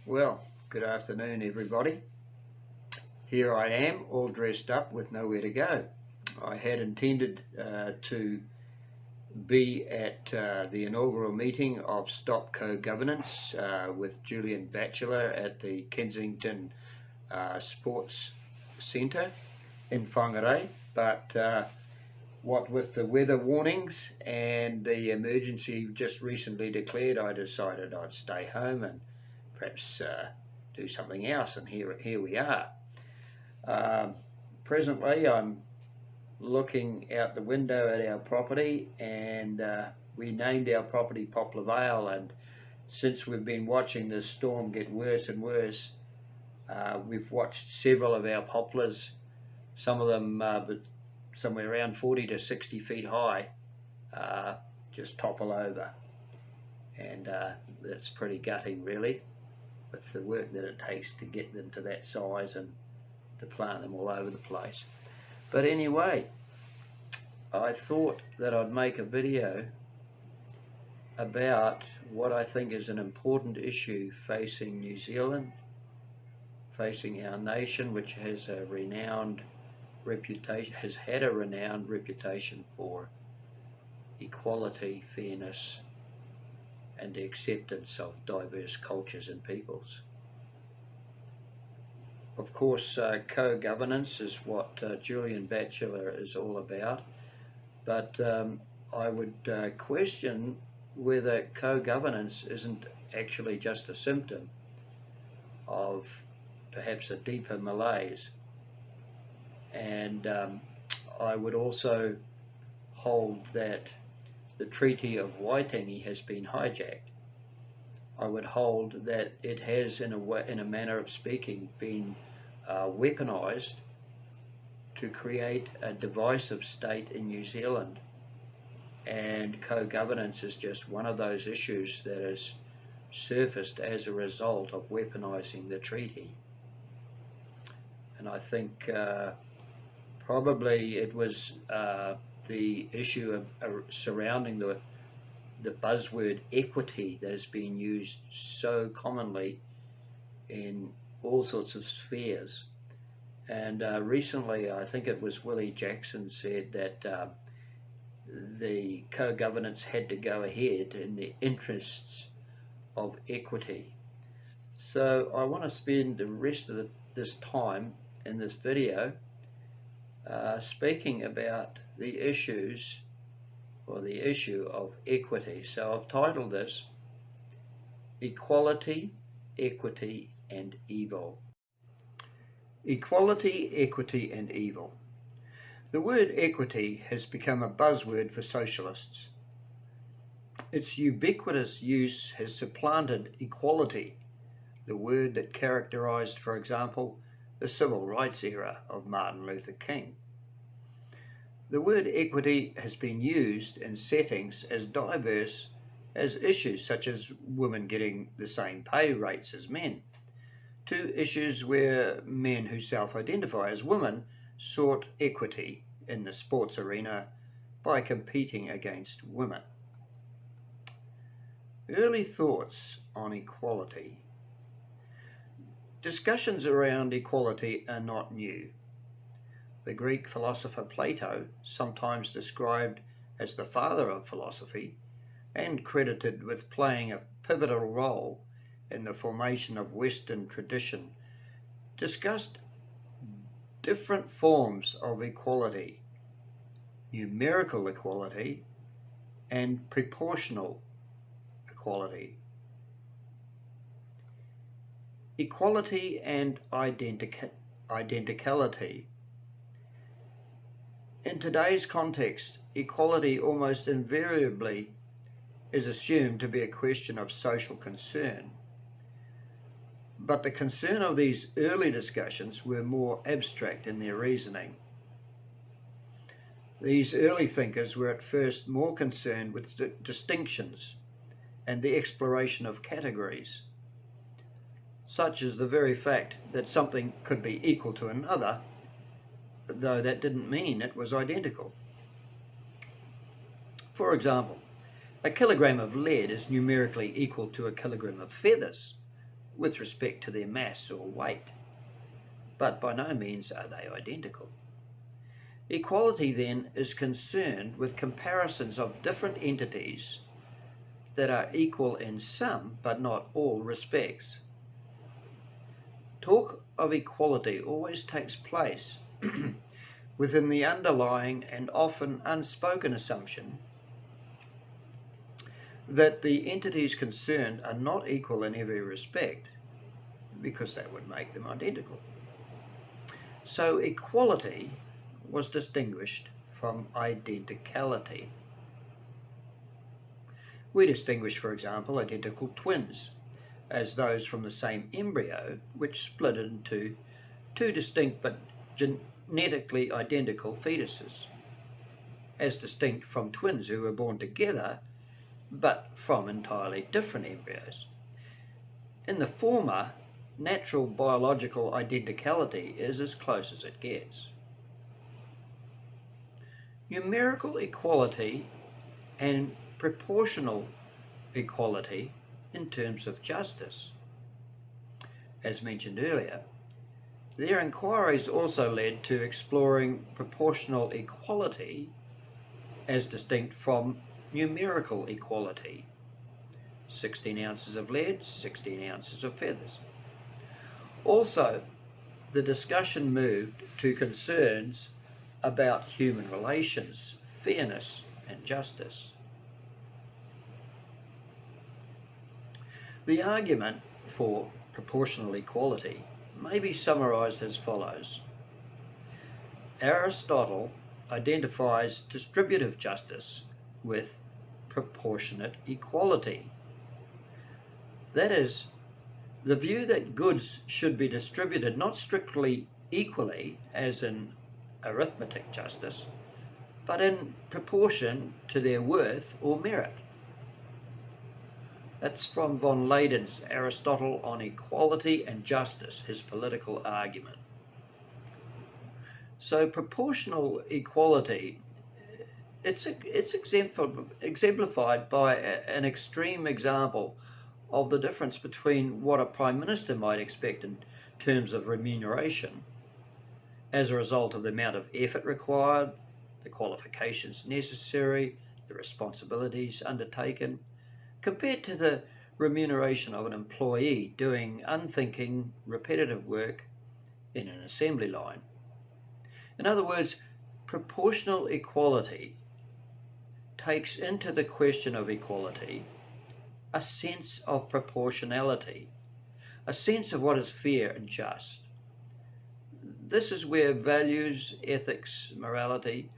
Well, good afternoon everybody. Here I am, all dressed up with nowhere to go. I had intended to be at the inaugural meeting of Stop Co-Governance with Julian Batchelor at the Kensington Sports Centre in Whangarei, but what with the weather warnings and the emergency just recently declared, I decided I'd stay home and perhaps do something else, and here we are. Presently I'm looking out the window at our property, and we named our property Poplar Vale, and since we've been watching this storm get worse and worse, we've watched several of our poplars, some of them somewhere around 40 to 60 feet high, just topple over, and that's pretty gutting really, with the work that it takes to get them to that size and to plant them all over the place. But anyway, I thought that I'd make a video about what I think is an important issue facing New Zealand, facing our nation, which has a renowned reputation, has had a renowned reputation for equality, fairness, and the acceptance of diverse cultures and peoples. Of course, co-governance is what Julian Batchelor is all about, but I would question whether co-governance isn't actually just a symptom of perhaps a deeper malaise. And I would also hold that the Treaty of Waitangi has been hijacked. I would hold that it has, in a manner of speaking, been weaponized to create a divisive state in New Zealand, and co-governance is just one of those issues that has surfaced as a result of weaponizing the treaty. And I think probably it was the issue of surrounding the buzzword equity that has been used so commonly in all sorts of spheres. And recently, I think it was Willie Jackson said that the co-governance had to go ahead in the interests of equity. So I want to spend the rest of this time in this video speaking about the issues, or the issue of equity. So I've titled this Equality, Equity and Evil. Equality, equity and evil. The word equity has become a buzzword for socialists. Its ubiquitous use has supplanted equality, the word that characterized, for example, the civil rights era of Martin Luther King. The word equity has been used in settings as diverse as issues such as women getting the same pay rates as men, to issues where men who self-identify as women sought equity in the sports arena by competing against women. Early thoughts on equality. Discussions around equality are not new. The Greek philosopher Plato, sometimes described as the father of philosophy and credited with playing a pivotal role in the formation of Western tradition, discussed different forms of equality: numerical equality and proportional equality. Equality and identicality. In today's context, equality almost invariably is assumed to be a question of social concern. But the concern of these early discussions were more abstract in their reasoning. These early thinkers were at first more concerned with distinctions and the exploration of categories, such as the very fact that something could be equal to another, though that didn't mean it was identical. For example, a kilogram of lead is numerically equal to a kilogram of feathers, with respect to their mass or weight, but by no means are they identical. Equality then is concerned with comparisons of different entities that are equal in some but not all respects. Talk of equality always takes place within the underlying and often unspoken assumption that the entities concerned are not equal in every respect, because that would make them identical. So equality was distinguished from identicality. We distinguish, for example, identical twins as those from the same embryo which split into two distinct but genetically identical fetuses, as distinct from twins who were born together but from entirely different embryos. In the former, natural biological identicality is as close as it gets. Numerical equality and proportional equality in terms of justice. As mentioned earlier, their inquiries also led to exploring proportional equality as distinct from numerical equality. 16 ounces of lead, 16 ounces of feathers. Also, the discussion moved to concerns about human relations, fairness, and justice. The argument for proportional equality may be summarized as follows. Aristotle identifies distributive justice with proportionate equality. That is, the view that goods should be distributed not strictly equally, as in arithmetic justice, but in proportion to their worth or merit. That's from von Leyden's Aristotle on Equality and Justice, his political argument. So proportional equality, it's exemplified by an extreme example of the difference between what a Prime Minister might expect in terms of remuneration as a result of the amount of effort required, the qualifications necessary, the responsibilities undertaken, compared to the remuneration of an employee doing unthinking, repetitive work in an assembly line. In other words, proportional equality takes into the question of equality a sense of proportionality, a sense of what is fair and just. This is where values, ethics, morality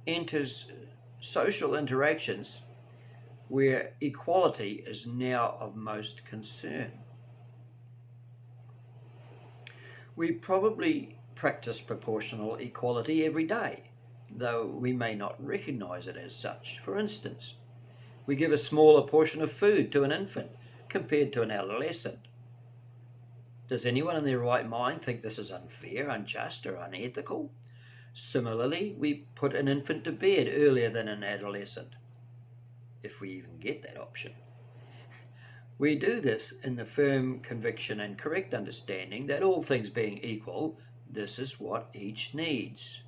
enters social interactions, where equality is now of most concern. We probably practice proportional equality every day, though we may not recognize it as such. For instance, we give a smaller portion of food to an infant compared to an adolescent. Does anyone in their right mind think this is unfair, unjust, or unethical? Similarly, we put an infant to bed earlier than an adolescent, if we even get that option. We do this in the firm conviction and correct understanding that all things being equal, this is what each needs.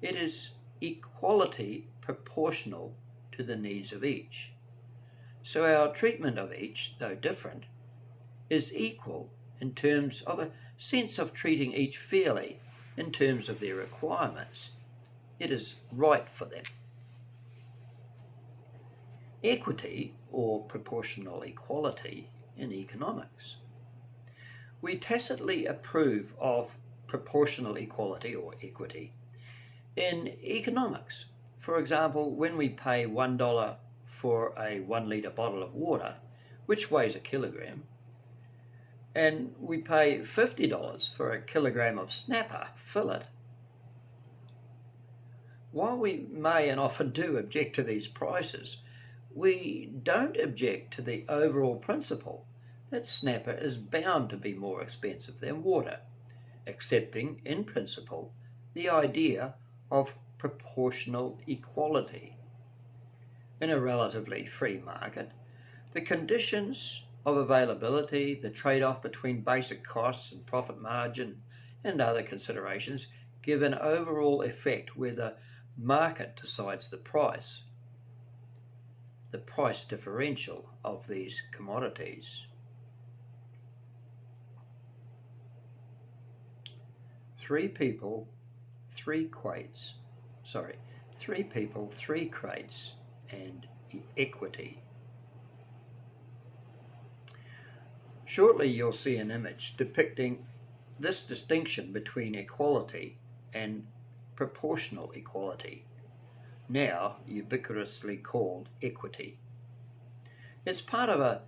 It is equality proportional to the needs of each. So our treatment of each, though different, is equal in terms of a sense of treating each fairly in terms of their requirements. It is right for them. Equity, or proportional equality, in economics. We tacitly approve of proportional equality or equity in economics. For example, when we pay $1 for a 1 litre bottle of water, which weighs a kilogram, and we pay $50 for a kilogram of snapper fillet. While we may and often do object to these prices, we don't object to the overall principle that snapper is bound to be more expensive than water, accepting in principle the idea of proportional equality. In a relatively free market, the conditions of availability, the trade-off between basic costs and profit margin, and other considerations give an overall effect where the market decides the price differential of these commodities. Three people, three crates, and equity. Shortly you'll see an image depicting this distinction between equality and proportional equality, now ubiquitously called equity. It's part of a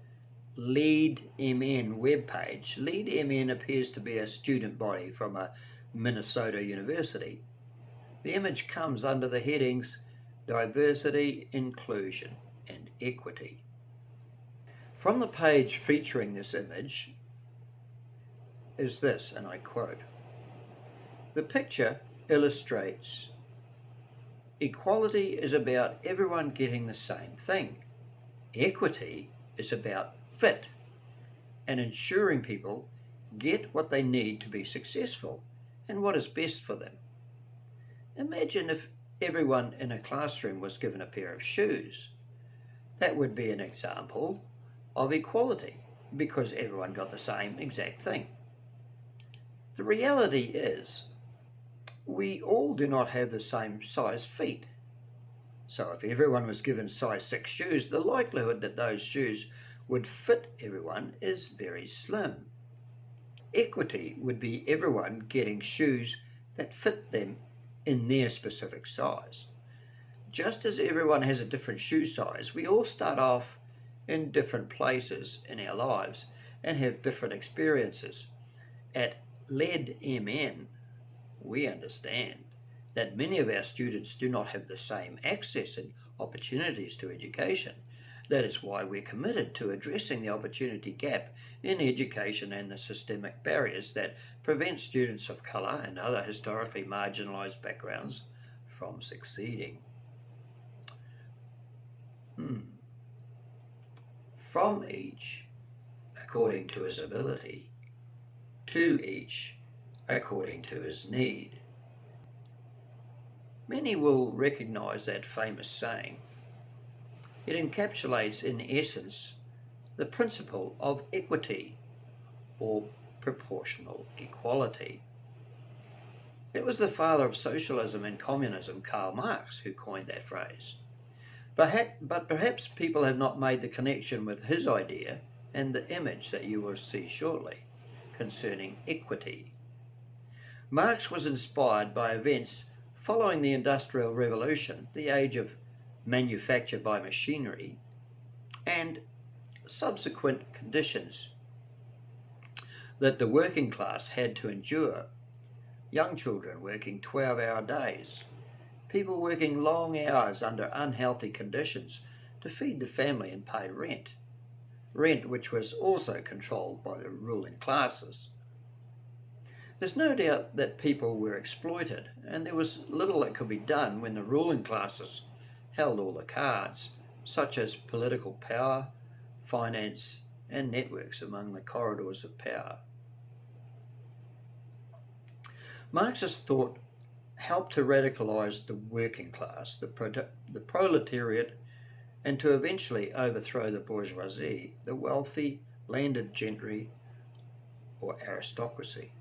LeadMN webpage. LeadMN appears to be a student body from a Minnesota university. The image comes under the headings Diversity, Inclusion, and Equity. From the page featuring this image is this, and I quote, "The picture illustrates equality is about everyone getting the same thing. Equity is about fit and ensuring people get what they need to be successful and what is best for them. Imagine if everyone in a classroom was given a pair of shoes. That would be an example of equality because everyone got the same exact thing. The reality is we all do not have the same size feet. So if everyone was given size 6 shoes, the likelihood that those shoes would fit everyone is very slim. Equity would be everyone getting shoes that fit them in their specific size. Just as everyone has a different shoe size, we all start off in different places in our lives and have different experiences. At LeadMN, we understand that many of our students do not have the same access and opportunities to education. That is why we're committed to addressing the opportunity gap in education and the systemic barriers that prevent students of colour and other historically marginalised backgrounds from succeeding." From each, according to his ability, to each, according to his need. Many will recognise that famous saying. It encapsulates in essence the principle of equity or proportional equality. It was the father of socialism and communism, Karl Marx, who coined that phrase. But perhaps people have not made the connection with his idea and the image that you will see shortly concerning equity. Marx was inspired by events following the Industrial Revolution, the age of manufacture by machinery, and subsequent conditions that the working class had to endure. Young children working 12-hour days, people working long hours under unhealthy conditions to feed the family and pay rent which was also controlled by the ruling classes. There's no doubt that people were exploited, and there was little that could be done when the ruling classes held all the cards, such as political power, finance, and networks among the corridors of power. Marxist thought helped to radicalise the working class, the proletariat, and to eventually overthrow the bourgeoisie, the wealthy landed gentry or aristocracy.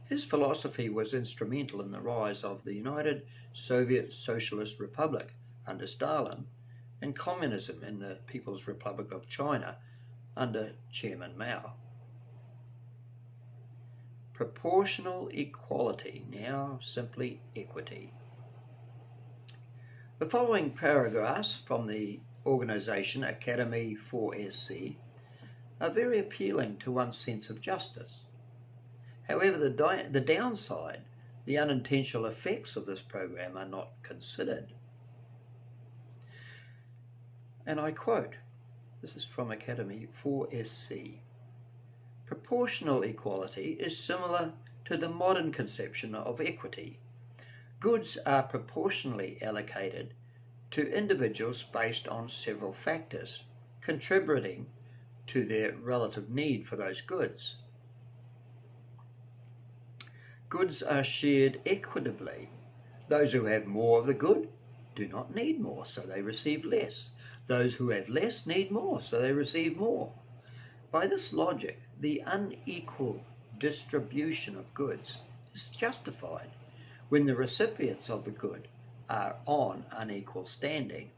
His philosophy was instrumental in the rise of the United Soviet Socialist Republic under Stalin and communism in the People's Republic of China under Chairman Mao. Proportional equality, now simply equity. The following paragraphs from the organisation Academy 4SC are very appealing to one's sense of justice. However, the downside, the unintentional effects of this program are not considered. And I quote, this is from Academy 4SC. Proportional equality is similar to the modern conception of equity. Goods are proportionally allocated to individuals based on several factors, contributing to their relative need for those goods. Goods are shared equitably. Those who have more of the good do not need more, so they receive less. Those who have less need more, so they receive more. By this logic, the unequal distribution of goods is justified when the recipients of the good are on unequal standing.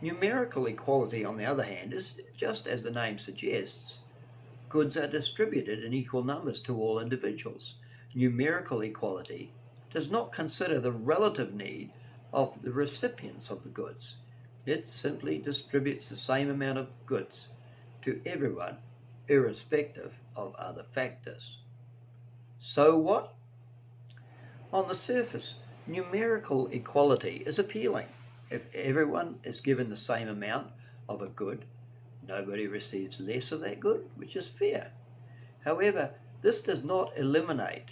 Numerical equality, on the other hand, is just as the name suggests. Goods are distributed in equal numbers to all individuals. Numerical equality does not consider the relative need of the recipients of the goods. It simply distributes the same amount of goods to everyone, irrespective of other factors. So what? On the surface, numerical equality is appealing. If everyone is given the same amount of a good, nobody receives less of that good, which is fair. However, this does not eliminate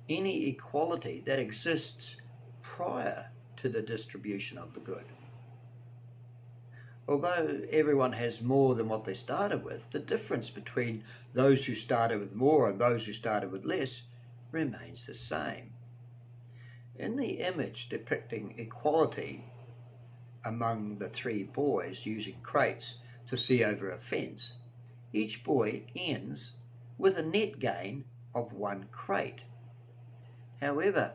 any equality that exists prior to the distribution of the good. Although everyone has more than what they started with, the difference between those who started with more and those who started with less remains the same. In the image depicting equality among the three boys using crates to see over a fence, each boy ends with a net gain of 1 crate. However,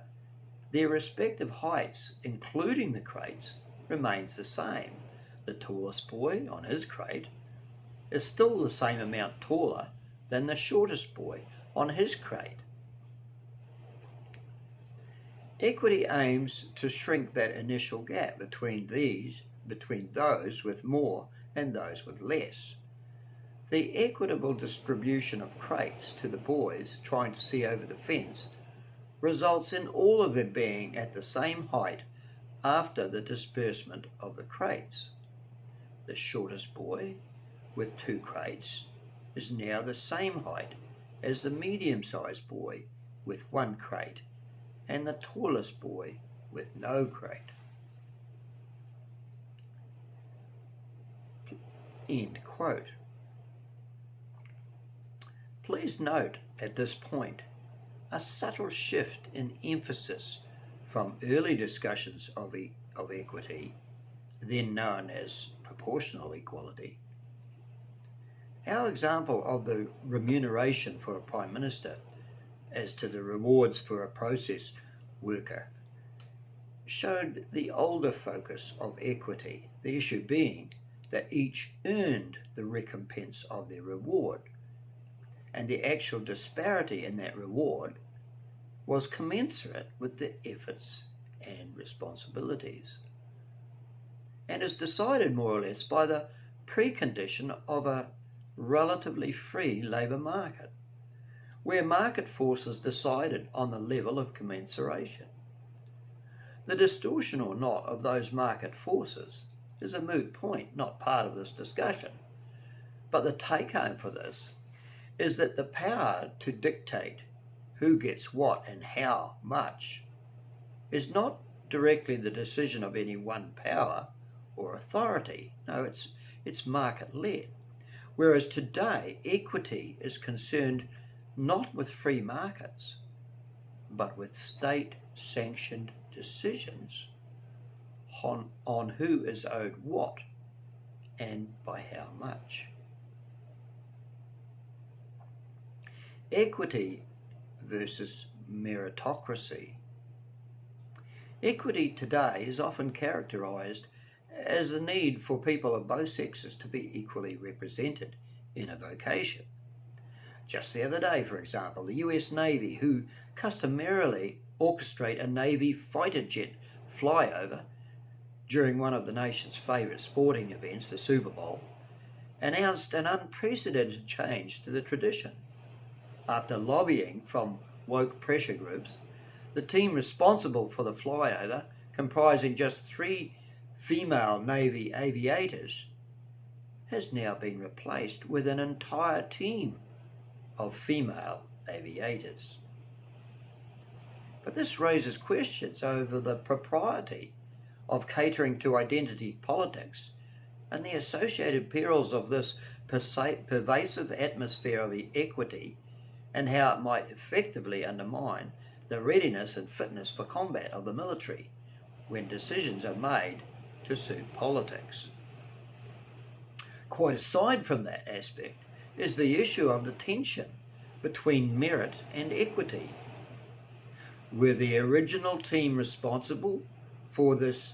their respective heights, including the crates, remains the same. The tallest boy on his crate is still the same amount taller than the shortest boy on his crate. Equity aims to shrink that initial gap between those with more and those with less. The equitable distribution of crates to the boys trying to see over the fence results in all of them being at the same height after the disbursement of the crates. The shortest boy with 2 crates is now the same height as the medium-sized boy with 1 crate and the tallest boy with no crate. End quote. Please note at this point a subtle shift in emphasis from early discussions of equity, then known as proportional equality. Our example of the remuneration for a Prime Minister as to the rewards for a process worker showed the older focus of equity, the issue being that each earned the recompense of their reward, and the actual disparity in that reward was commensurate with the efforts and responsibilities, and is decided more or less by the precondition of a relatively free labour market, where market forces decided on the level of commensuration. The distortion or not of those market forces is a moot point, not part of this discussion. But the take-home for this is that the power to dictate who gets what and how much is not directly the decision of any one power or authority. No, it's market-led. Whereas today, equity is concerned not with free markets, but with state-sanctioned decisions on who is owed what and by how much. Equity versus meritocracy. Equity today is often characterized as the need for people of both sexes to be equally represented in a vocation. Just the other day, for example, the US Navy, who customarily orchestrate a Navy fighter jet flyover during one of the nation's favourite sporting events, the Super Bowl, announced an unprecedented change to the tradition. After lobbying from woke pressure groups, the team responsible for the flyover, comprising just 3 female Navy aviators, has now been replaced with an entire team of female aviators. But this raises questions over the propriety of catering to identity politics and the associated perils of this pervasive atmosphere of equity, and how it might effectively undermine the readiness and fitness for combat of the military when decisions are made to suit politics. Quite aside from that aspect is the issue of the tension between merit and equity. Were the original team responsible for this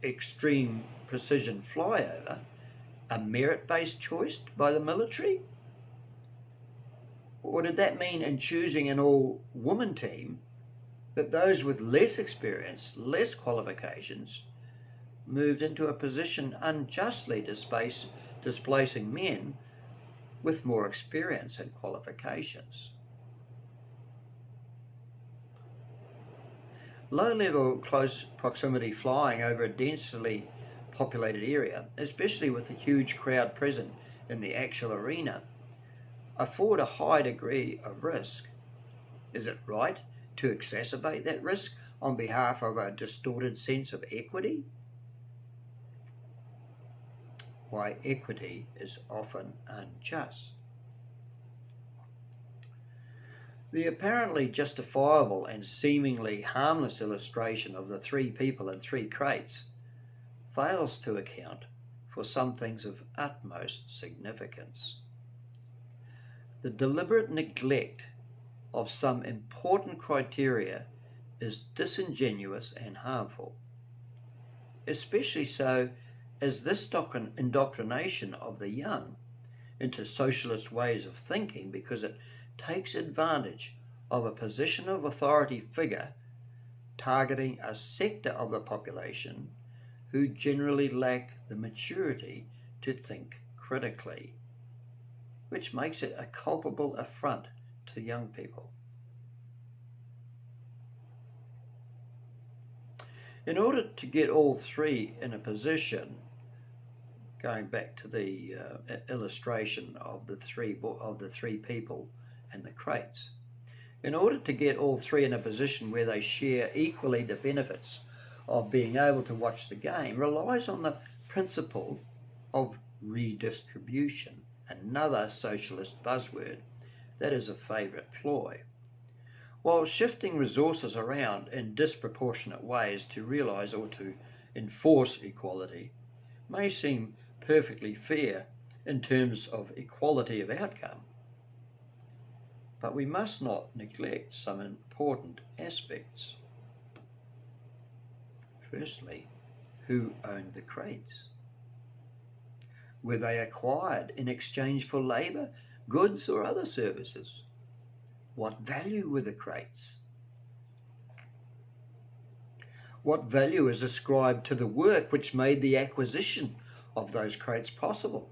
extreme precision flyover a merit-based choice by the military? Or did that mean in choosing an all-woman team that those with less experience, less qualifications, moved into a position unjustly displacing men with more experience and qualifications? Low-level close proximity flying over a densely populated area, especially with a huge crowd present in the actual arena, afford a high degree of risk. Is it right to exacerbate that risk on behalf of a distorted sense of equity? Why equity is often unjust. The apparently justifiable and seemingly harmless illustration of the 3 people in 3 crates fails to account for some things of utmost significance. The deliberate neglect of some important criteria is disingenuous and harmful, especially so as this indoctrination of the young into socialist ways of thinking, because it takes advantage of a position of authority figure targeting a sector of the population who generally lack the maturity to think critically, which makes it a culpable affront to young people. In order to get all 3 in a position, going back to the illustration of the three people and the crates, in order to get all 3 in a position where they share equally the benefits of being able to watch the game, relies on the principle of redistribution, another socialist buzzword that is a favourite ploy. While shifting resources around in disproportionate ways to realise or to enforce equality may seem perfectly fair in terms of equality of outcome, but we must not neglect some important aspects. Firstly, who owned the crates? Were they acquired in exchange for labour, goods or other services? What value were the crates? What value is ascribed to the work which made the acquisition of those crates possible?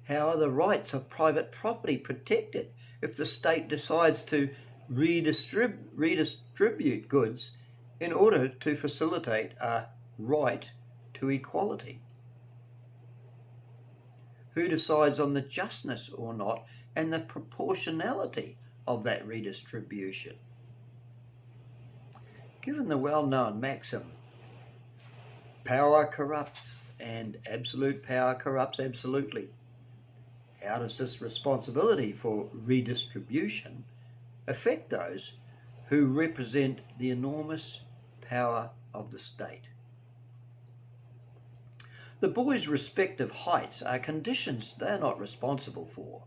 How are the rights of private property protected if the state decides to redistribute goods in order to facilitate a right to equality? Who decides on the justness or not and the proportionality of that redistribution? Given the well-known maxim, power corrupts and absolute power corrupts absolutely, how does this responsibility for redistribution affect those who represent the enormous power of the state? The boys' respective heights are conditions they are not responsible for,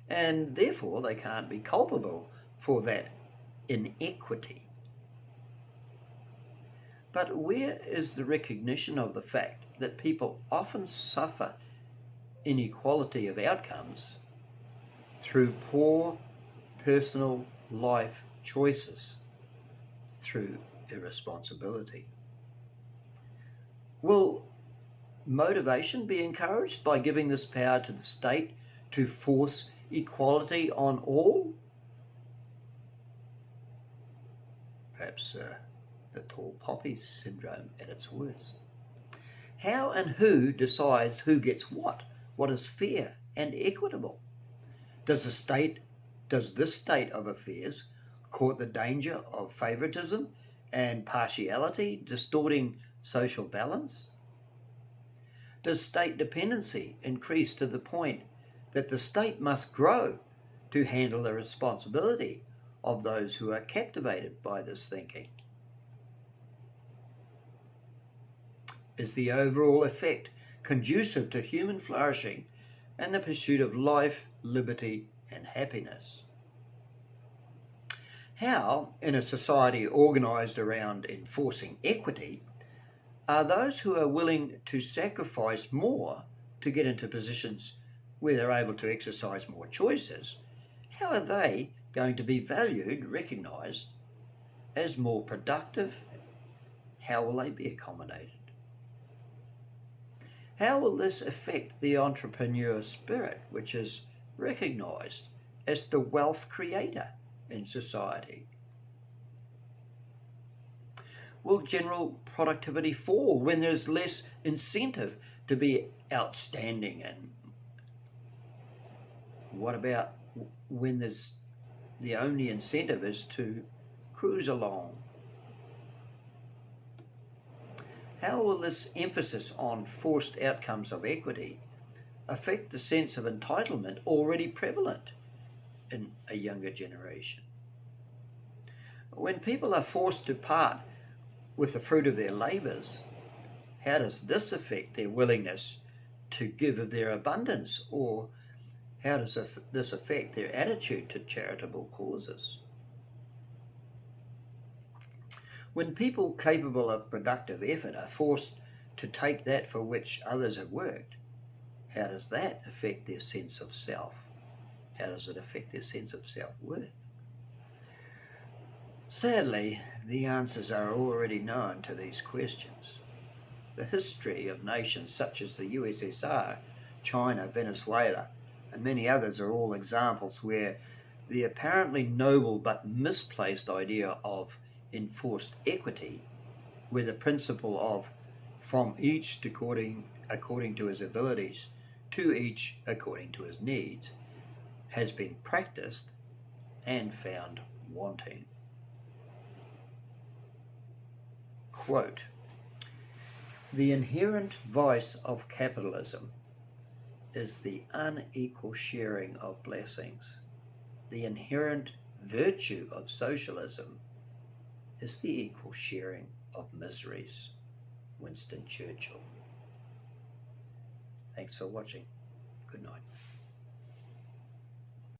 and therefore they can't be culpable for that inequity. But where is the recognition of the fact that people often suffer inequality of outcomes through poor personal life choices, through irresponsibility? Will motivation be encouraged by giving this power to the state to force equality on all? Perhaps the tall poppy syndrome at its worst. How and who decides who gets what is fair and equitable? Does this state of affairs court the danger of favoritism and partiality distorting social balance? does state dependency increase to the point that the state must grow to handle the responsibility of those who are captivated by this thinking? Is the overall effect conducive to human flourishing and the pursuit of life, liberty, and happiness? How, in a society organised around enforcing equity, are those who are willing to sacrifice more to get into positions where they're able to exercise more choices, how are they going to be valued, recognised as more productive? How will they be accommodated? How will this affect the entrepreneur spirit, which is recognised as the wealth creator in society? Will general productivity fall when there's less incentive to be outstanding? And what about when the only incentive is to cruise along? How will this emphasis on forced outcomes of equity affect the sense of entitlement already prevalent in a younger generation? When people are forced to part with the fruit of their labours, how does this affect their willingness to give of their abundance, or how does this affect their attitude to charitable causes? When people capable of productive effort are forced to take that for which others have worked, how does that affect their sense of self? How does it affect their sense of self-worth? Sadly, the answers are already known to these questions. The history of nations such as the USSR, China, Venezuela, and many others are all examples where the apparently noble but misplaced idea of enforced equity, where the principle of from each according to his abilities to each according to his needs, has been practiced and found wanting. Quote, "The inherent vice of capitalism is the unequal sharing of blessings. The inherent virtue of socialism is the equal sharing of miseries." Winston Churchill. Thanks for watching. Good night.